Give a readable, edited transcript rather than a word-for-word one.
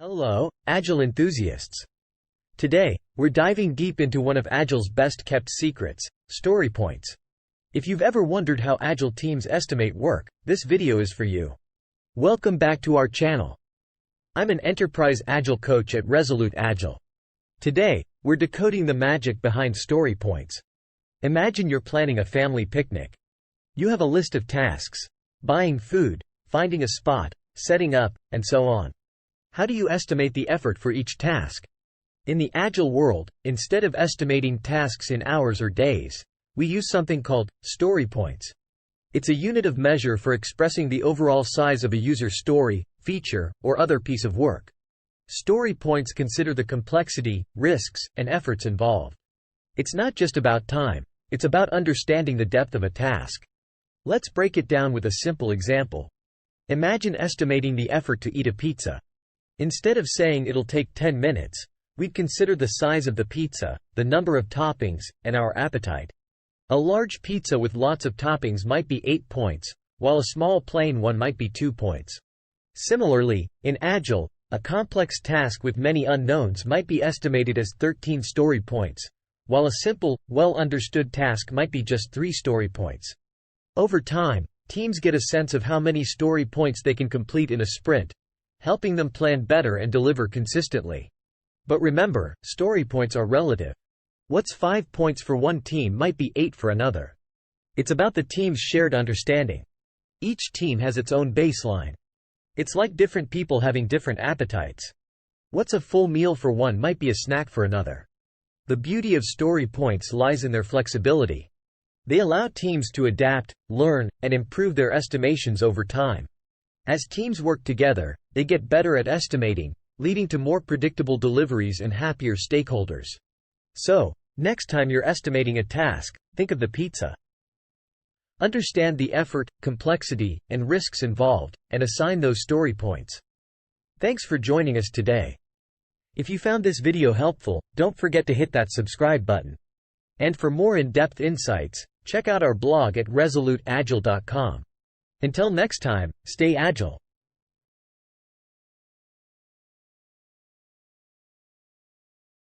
Hello, Agile enthusiasts. Today, we're diving deep into one of Agile's best-kept secrets, story points. If you've ever wondered how Agile teams estimate work, this video is for you. Welcome back to our channel. I'm an enterprise Agile coach at Resolute Agile. Today, we're decoding the magic behind story points. Imagine you're planning a family picnic. You have a list of tasks: buying food, finding a spot, setting up, and so on. How do you estimate the effort for each task? In the Agile world, instead of estimating tasks in hours or days, we use something called story points. It's a unit of measure for expressing the overall size of a user story, feature, or other piece of work. Story points consider the complexity, risks, and efforts involved. It's not just about time, it's about understanding the depth of a task. Let's break it down with a simple example. Imagine estimating the effort to eat a pizza. Instead of saying it'll take 10 minutes, we'd consider the size of the pizza, the number of toppings, and our appetite. A large pizza with lots of toppings might be 8 points, while a small plain one might be 2 points. Similarly, in Agile, a complex task with many unknowns might be estimated as 13 story points, while a simple, well-understood task might be just 3 story points. Over time, teams get a sense of how many story points they can complete in a sprint, helping them plan better and deliver consistently. But remember, story points are relative. What's 5 points for one team might be 8 for another. It's about the team's shared understanding. Each team has its own baseline. It's like different people having different appetites. What's a full meal for one might be a snack for another. The beauty of story points lies in their flexibility. They allow teams to adapt, learn, and improve their estimations over time. As teams work together, they get better at estimating, leading to more predictable deliveries and happier stakeholders. So, next time you're estimating a task, think of the pizza. Understand the effort, complexity, and risks involved, and assign those story points. Thanks for joining us today. If you found this video helpful, don't forget to hit that subscribe button. And for more in-depth insights, check out our blog at resoluteagile.com. Until next time, stay agile.